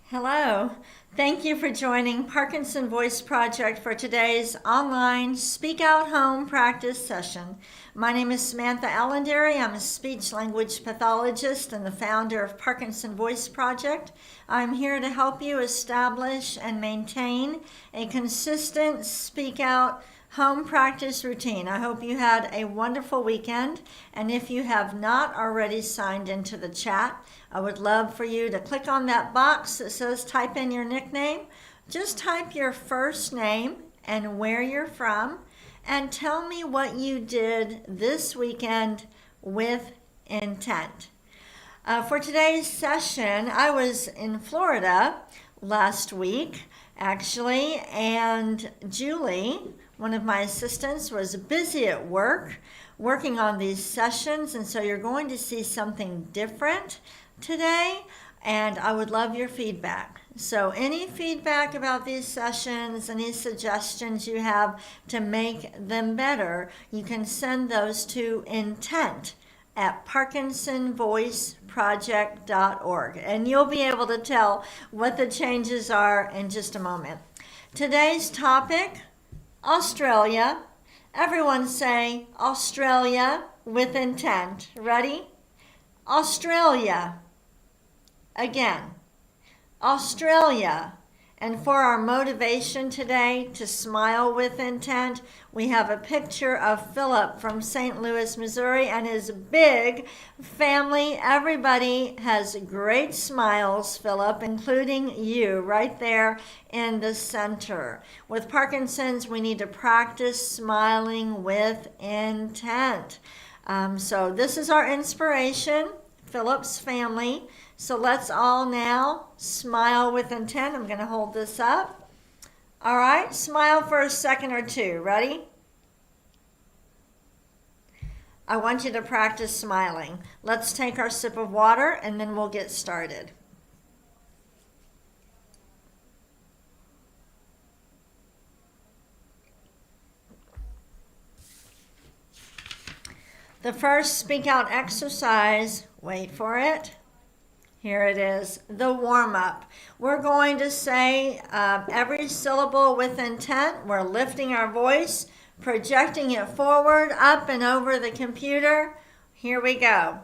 Hello. Thank you for joining Parkinson Voice Project for today's online Speak Out Home practice session. My name is Samantha Allenderry. I'm a speech language pathologist and the founder of Parkinson Voice Project. I'm here to help you establish and maintain a consistent Speak Out home practice routine. I hope you had a wonderful weekend, and if you have not already signed into the chat, I would love for you to click on that box that says type in your nickname. Just type your first name and where you're from, and tell me what you did this weekend with intent. For today's session, I was in Florida last week, actually, and Julie, one of my assistants, was busy at work working on these sessions, and so you're going to see something different today, and I would love your feedback. So any feedback about these sessions, any suggestions you have to make them better, you can send those to intent@parkinsonvoiceproject.org, and you'll be able to tell what the changes are in just a moment. Today's topic, Australia. Everyone say Australia with intent. Ready? Australia. Again, Australia. And for our motivation today to smile with intent, we have a picture of Philip from St. Louis, Missouri, and his big family. Everybody has great smiles, Philip, including you right there in the center. With Parkinson's, we need to practice smiling with intent. So this is our inspiration, Philip's family. So let's all now smile with intent. I'm going to hold this up. All right, smile for a second or two. Ready? I want you to practice smiling. Let's take our sip of water and then we'll get started. The first speak out exercise, wait for it. Here it is, the warm-up. We're going to say every syllable with intent. We're lifting our voice, projecting it forward, up and over the computer. Here we go.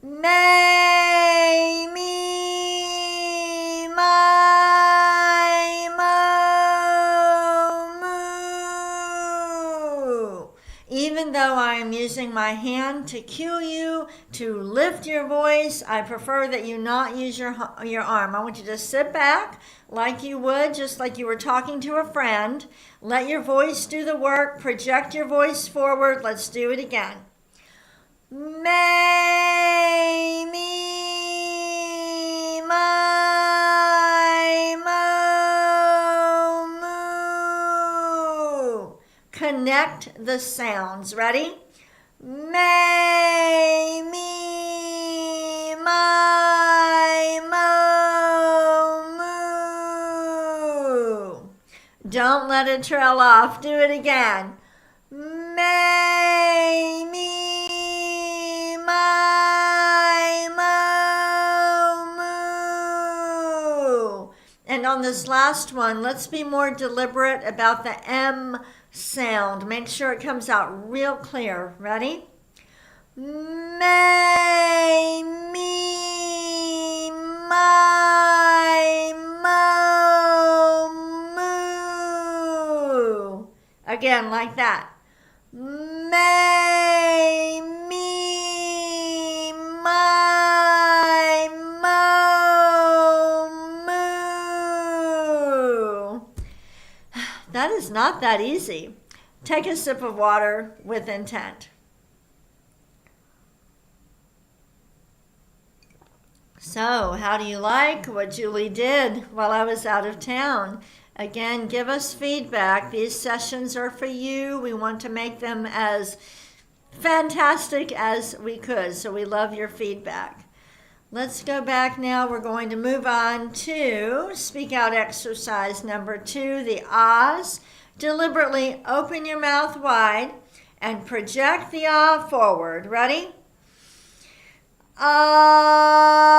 May, me, my, mo, moo. Even though I'm using my hand to cue you to lift your voice, I prefer that you not use your arm. I want you to sit back like you would, just like you were talking to a friend. Let your voice do the work. Project your voice forward. Let's do it again. May, me, my, mo, moo. Connect the sounds. Ready? May, me, my, mo, moo. Don't let it trail off. Do it again. May, me, my, mo, moo. And on this last one, let's be more deliberate about the M sound. Make sure it comes out real clear. Ready? May, me, my, mo, moo. Again, like that. May, me, my, mo, moo. That is not that easy. Take a sip of water with intent. So, how do you like what Julie did while I was out of town? Again, give us feedback. These sessions are for you. We want to make them as fantastic as we could, so we love your feedback. Let's go back now. We're going to move on to speak out exercise number 2, the ahs. Deliberately open your mouth wide and project the ah forward. Ready? Ah.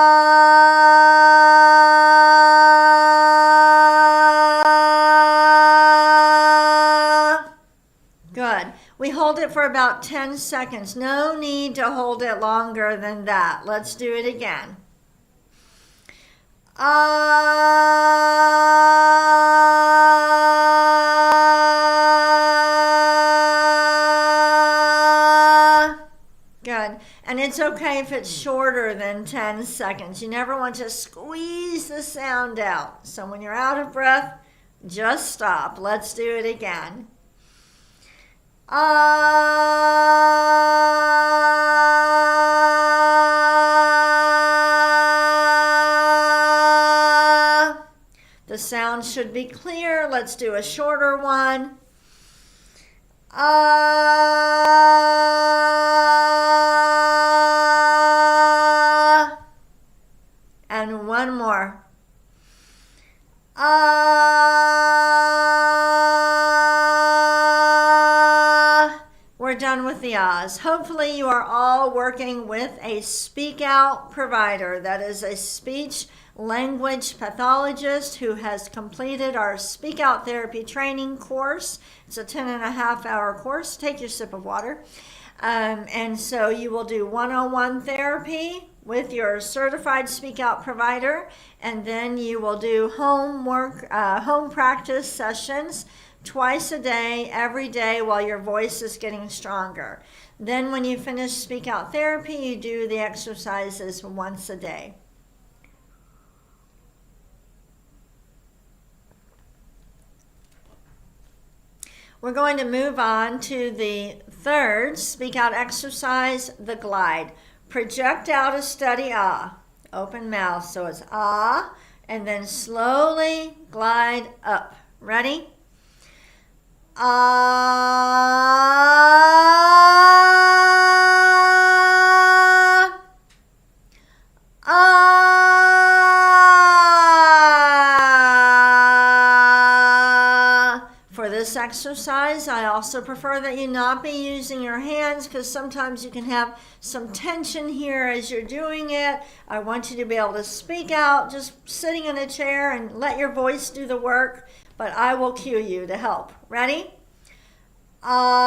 for about 10 seconds. No need to hold it longer than that. Let's do it again. Good. And it's okay if it's shorter than 10 seconds. You never want to squeeze the sound out. So when you're out of breath, just stop. Let's do it again. The sound should be clear. Let's do a shorter one. And one more. We're done with the ahs. Hopefully you are all working with a speak out provider. That is a speech language pathologist who has completed our speak out therapy training course. It's a 10.5-hour course. Take your sip of water. And so you will do one-on-one therapy with your certified speak out provider, and then you will do home practice sessions twice a day, every day, while your voice is getting stronger. Then when you finish speak out therapy, you do the exercises once a day. We're going to move on to the third speak out exercise, the glide. Project out a steady ah, open mouth. So it's ah, and then slowly glide up. Ready? Ah, ah. For this exercise, I also prefer that you not be using your hands because sometimes you can have some tension here as you're doing it. I want you to be able to speak out just sitting in a chair and let your voice do the work, but I will cue you to help. Ready? Ah,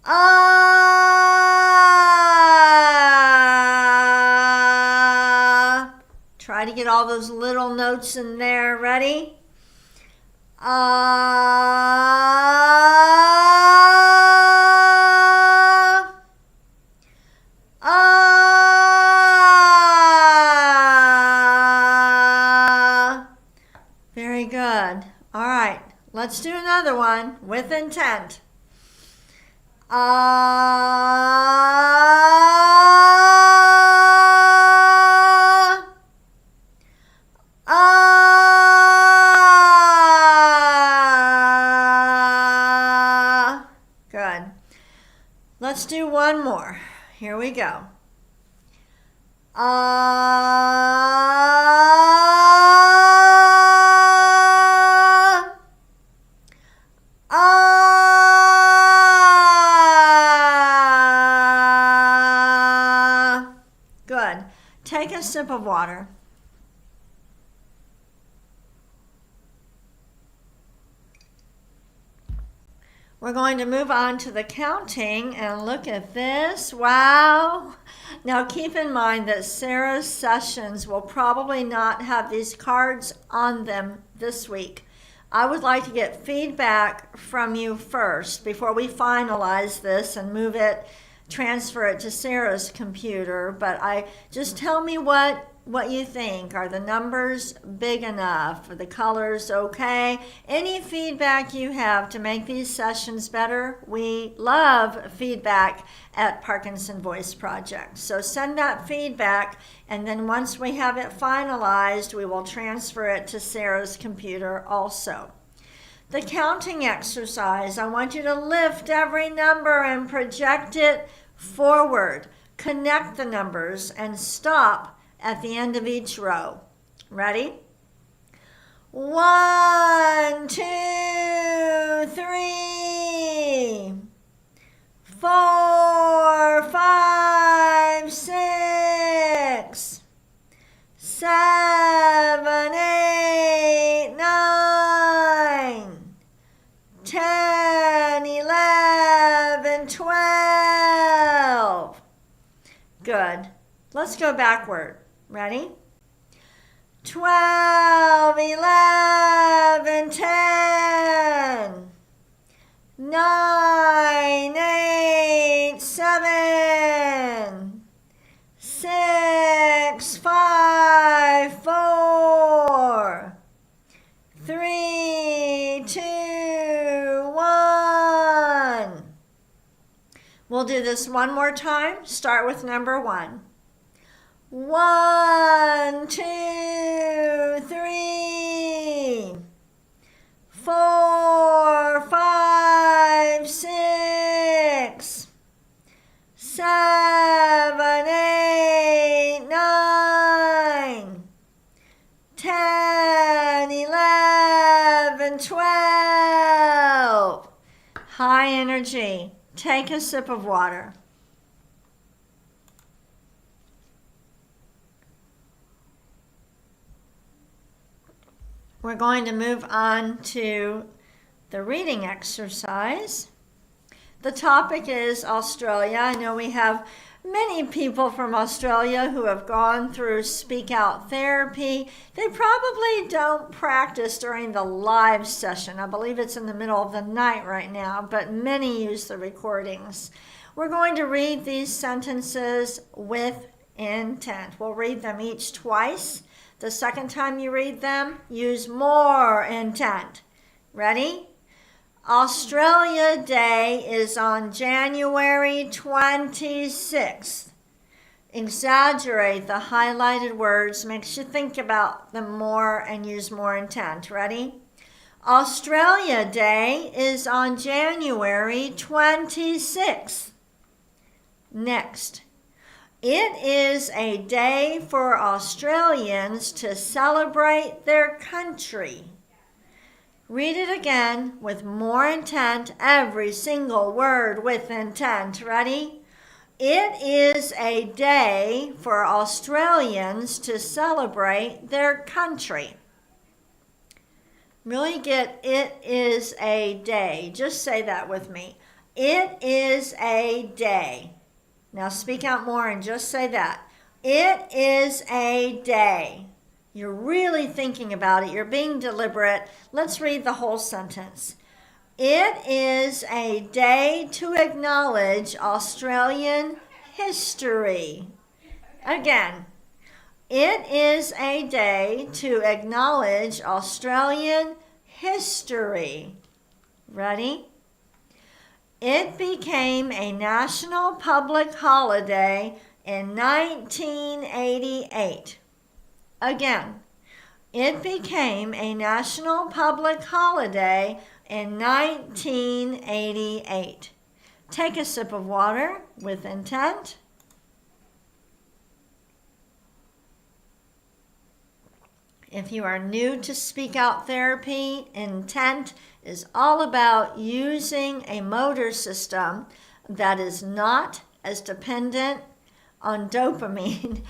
ah. Try to get all those little notes in there. Ready? Ah, ah. Very good. All right, let's do another one with intent. Ah, ah. Good. Let's do one more. Here we go. Ah, ah. Good. Take a sip of water. We're going to move on to the counting and look at this. Wow. Now keep in mind that Sarah's sessions will probably not have these cards on them this week. I would like to get feedback from you first before we finalize this and transfer it to Sarah's computer. But just tell me what you think. Are the numbers big enough? Are the colors okay? Any feedback you have to make these sessions better? We love feedback at Parkinson Voice Project. So send that feedback, and then once we have it finalized, we will transfer it to Sarah's computer also. The counting exercise, I want you to lift every number and project it forward. Connect the numbers and stop at the end of each row. Ready? 1, 2, 3, 4, 5, 6, 7, 8, 9, Good. Let's go backward. Ready? 12, 11, 10, 9, 8, 7, 6, 5, 4, 3, 2, 1. We'll do this one more time. Start with number 1. 1, 2, 3, 4, 5, 6, 7, 8, 9, 10, 11, 12. High energy. Take a sip of water. We're going to move on to the reading exercise. The topic is Australia. I know we have many people from Australia who have gone through Speak Out therapy. They probably don't practice during the live session. I believe it's in the middle of the night right now, but many use the recordings. We're going to read these sentences with intent. We'll read them each twice. The second time you read them, use more intent. Ready? Australia Day is on January 26th. Exaggerate the highlighted words, makes you think about them more and use more intent. Ready? Australia Day is on January 26th. Next. It is a day for Australians to celebrate their country. Read it again with more intent, every single word with intent. Ready? It is a day for Australians to celebrate their country. Really get it is a day. Just say that with me. It is a day. Now speak out more and just say that. It is a day. You're really thinking about it. You're being deliberate. Let's read the whole sentence. It is a day to acknowledge Australian history. Again, it is a day to acknowledge Australian history. Ready? It became a national public holiday in 1988. Again, it became a national public holiday in 1988. Take a sip of water with intent. If you are new to Speak Out therapy, intent is all about using a motor system that is not as dependent on dopamine,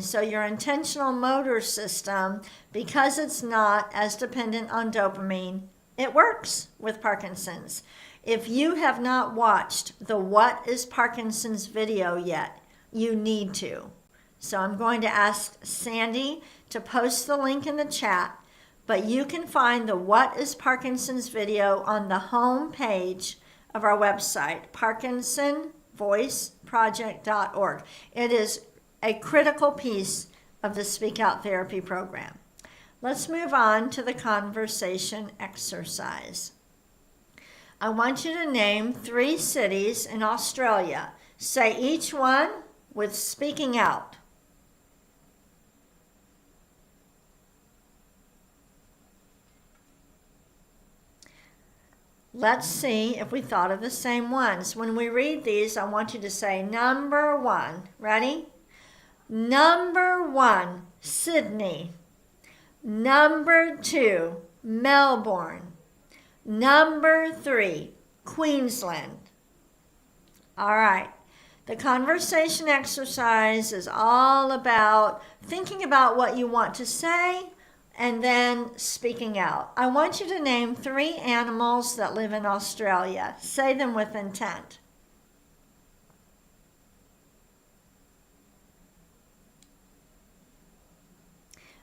So your intentional motor system, because it's not as dependent on dopamine, it works with Parkinson's. If you have not watched the What is Parkinson's video yet, you need to. So I'm going to ask Sandy to post the link in the chat, but you can find the What is Parkinson's video on the home page of our website, parkinsonvoiceproject.org. It is a critical piece of the Speak Out therapy program. Let's move on to the conversation exercise. I want you to name 3 cities in Australia. Say each one with speaking out. Let's see if we thought of the same ones. When we read these, I want you to say number 1. Ready? Number 1, Sydney. Number 2, Melbourne. Number 3, Queensland. All right. The conversation exercise is all about thinking about what you want to say and then speaking out. I want you to name 3 animals that live in Australia. Say them with intent.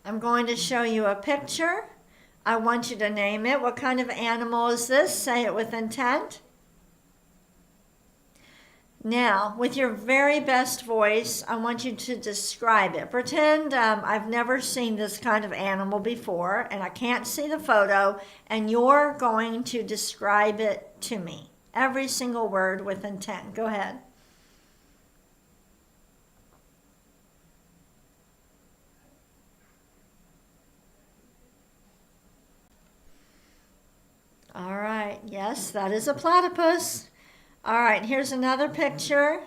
I'm going to show you a picture. I want you to name it. What kind of animal is this? Say it with intent. Now, with your very best voice, I want you to describe it. Pretend I've never seen this kind of animal before, and I can't see the photo, and you're going to describe it to me. Every single word with intent. Go ahead. All right, yes, that is a platypus. All right, here's another picture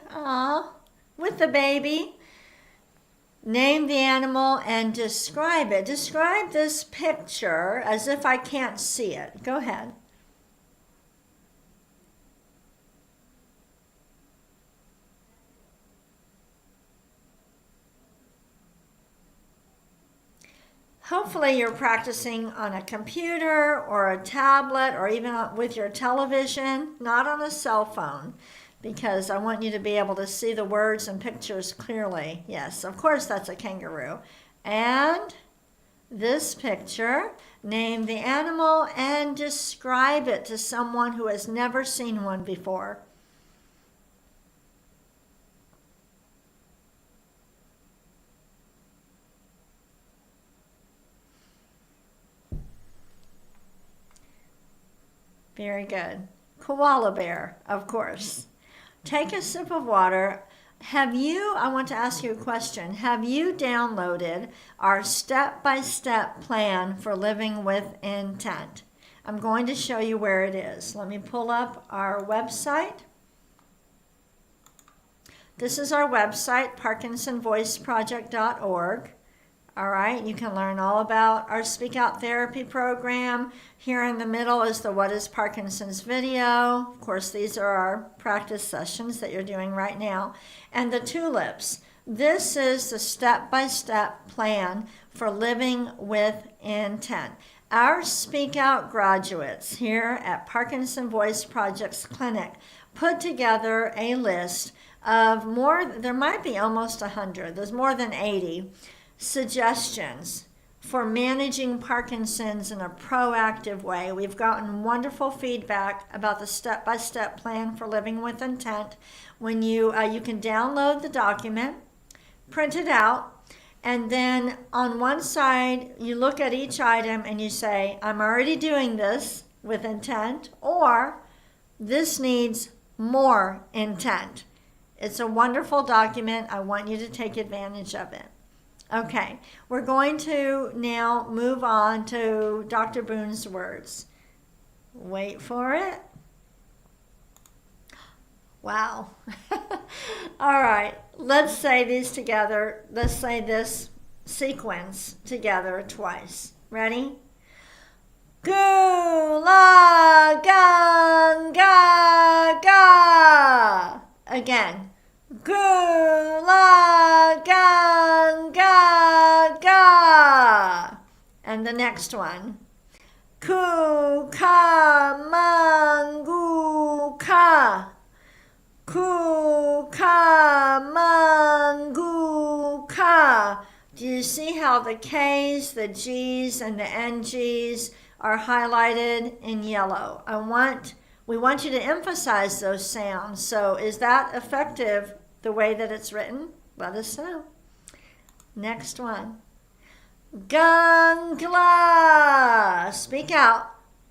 with the baby. Name the animal and describe it. Describe this picture as if I can't see it. Go ahead. Hopefully you're practicing on a computer or a tablet or even with your television, not on a cell phone, because I want you to be able to see the words and pictures clearly. Yes, of course that's a kangaroo. And this picture, name the animal and describe it to someone who has never seen one before. Very good. Koala bear, of course. Take a sip of water. I want to ask you a question. Have you downloaded our step-by-step plan for living with intent? I'm going to show you where it is. Let me pull up our website. This is our website, parkinsonvoiceproject.org. All right, you can learn all about our Speak Out Therapy program. Here in the middle is the What is Parkinson's video. Of course, these are our practice sessions that you're doing right now. And the tulips. This is the step-by-step plan for living with intent. Our Speak Out graduates here at Parkinson Voice Project's clinic put together a list of there might be almost 100. There's more than 80 suggestions for managing Parkinson's in a proactive way. We've gotten wonderful feedback about the step-by-step plan for living with intent. When you can download the document, print it out, and then on one side you look at each item and you say, I'm already doing this with intent, or this needs more intent. It's a wonderful document. I want you to take advantage of it. Okay, we're going to now move on to Dr. Boone's words. Wait for it. Wow. All right, let's say these together. Let's say this sequence together twice. Ready? Gula ganga ga. Again. Gula ganga ga. And the next one. Kukamanguka. Kukamanguka. Do you see how the K's, the G's, and the NG's are highlighted in yellow? We want you to emphasize those sounds. So is that effective the way that it's written? Let us know. Next one. Gangla. Speak out.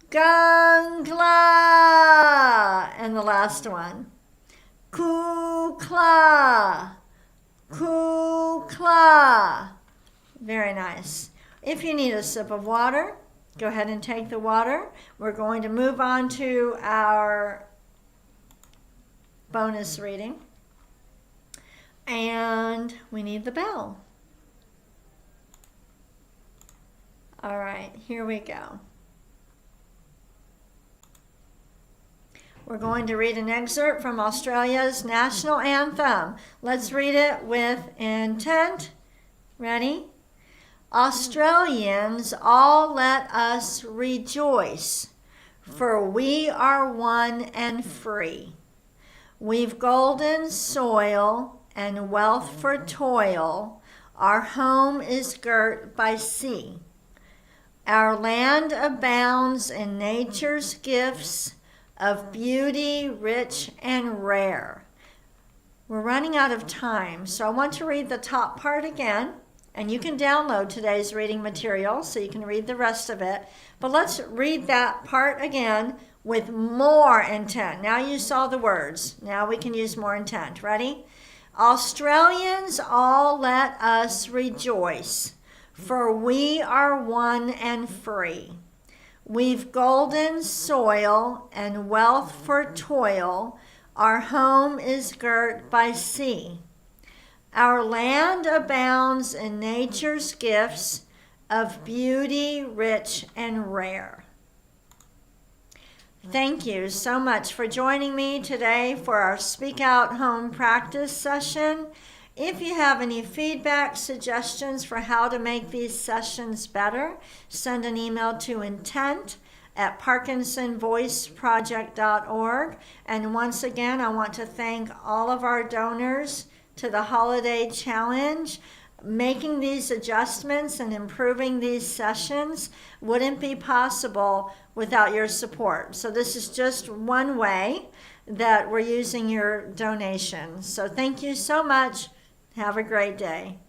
Gangla. And the last one. Kukla. Kukla. Very nice. If you need a sip of water, go ahead and take the water. We're going to move on to our bonus reading. And we need the bell. All right, here we go. We're going to read an excerpt from Australia's national anthem. Let's read it with intent. Ready? Australians, all let us rejoice, for we are one and free. We've golden soil and wealth for toil, Our home is girt by sea. Our land abounds in nature's gifts of beauty, rich and rare. We're running out of time, so I want to read the top part again, and you can download today's reading material so you can read the rest of it. But let's read that part again with more intent. Now you saw the words. Now we can use more intent. Ready? Australians, all let us rejoice, for we are one and free. We've golden soil and wealth for toil. Our home is girt by sea. Our land abounds in nature's gifts of beauty, rich and rare. Thank you so much for joining me today for our Speak Out Home practice session. If you have any feedback, suggestions for how to make these sessions better, send an email to intent@parkinsonvoiceproject.org. And once again, I want to thank all of our donors to the Holiday Challenge. Making these adjustments and improving these sessions wouldn't be possible without your support. So this is just one way that we're using your donations. So thank you so much. Have a great day.